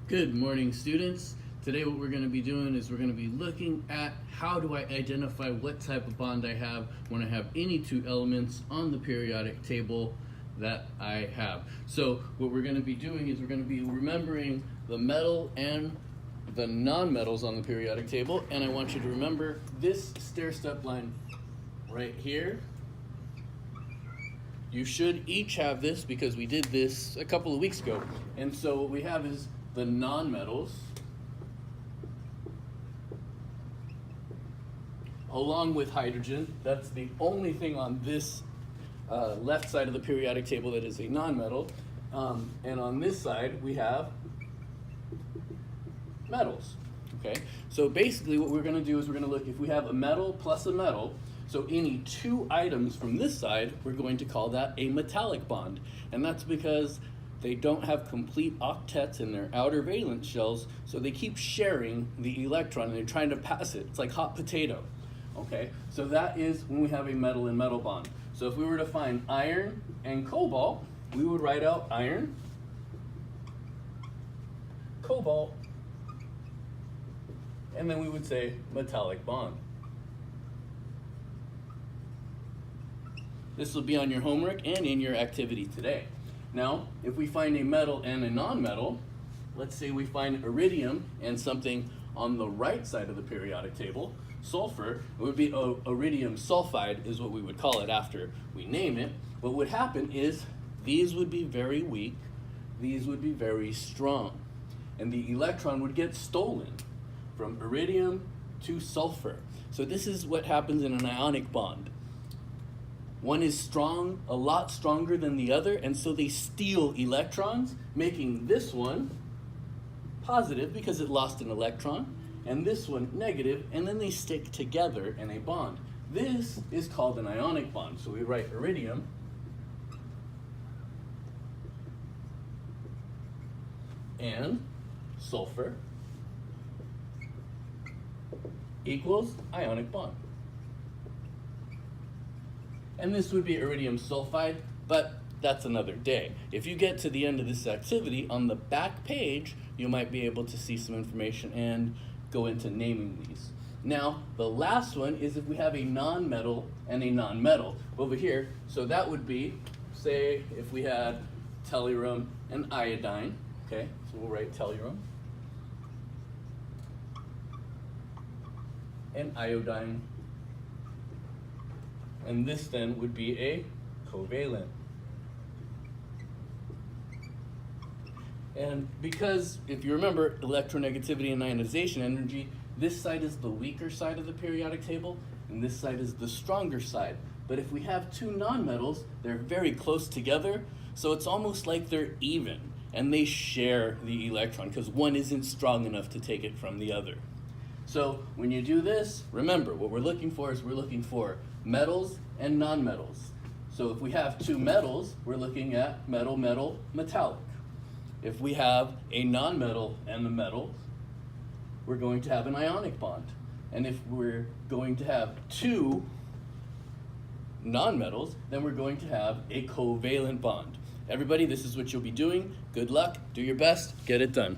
Good morning, students. Today what we're going to be doing is we're going to be looking at how do I identify what type of bond I have when I have any two elements on the periodic table that I have. So what we're going to be doing is we're going to be remembering the metal and the non-metals on the periodic table, and I want you to remember this stair-step line right here. You should each have this because we did this a couple of weeks ago. And so what we have is the non-metals along with hydrogen. That's the only thing on this left side of the periodic table that is a non-metal. And on this side we have metals. Okay, so basically what we're going to do is we're going to look if we have a metal plus a metal. So any two items from this side, we're going to call that a metallic bond. And that's because they don't have complete octets in their outer valence shells, so they keep sharing the electron and they're trying to pass it. It's like hot potato. Okay, so that is when we have a metal and metal bond. So if we were to find iron and cobalt, we would write out iron, cobalt, and then we would say metallic bond. This will be on your homework and in your activity today. Now, if we find a metal and a non-metal, let's say we find iridium and something on the right side of the periodic table, sulfur, it would be iridium sulfide is what we would call it after we name it. What would happen is these would be very weak, these would be very strong, and the electron would get stolen from iridium to sulfur. So this is what happens in an ionic bond. One is strong, a lot stronger than the other, and so they steal electrons, making this one positive because it lost an electron, and this one negative, and then they stick together in a bond. This is called an ionic bond. So we write iridium and sulfur equals ionic bond. And this would be iridium sulfide, but that's another day. If you get to the end of this activity, on the back page, you might be able to see some information and go into naming these. Now, the last one is if we have a non-metal and a non-metal over here. So that would be, say, if we had tellurium and iodine. Okay, so we'll write tellurium and iodine. And this then would be a covalent. And because, if you remember, electronegativity and ionization energy, this side is the weaker side of the periodic table, and this side is the stronger side. But if we have two nonmetals, they're very close together, so it's almost like they're even, and they share the electron, because one isn't strong enough to take it from the other. So when you do this, remember, what we're looking for is we're looking for metals and nonmetals. So if we have two metals, we're looking at metal, metal, metallic. If we have a nonmetal and a metal, we're going to have an ionic bond. And if we're going to have two nonmetals, then we're going to have a covalent bond. Everybody, this is what you'll be doing. Good luck, do your best, get it done.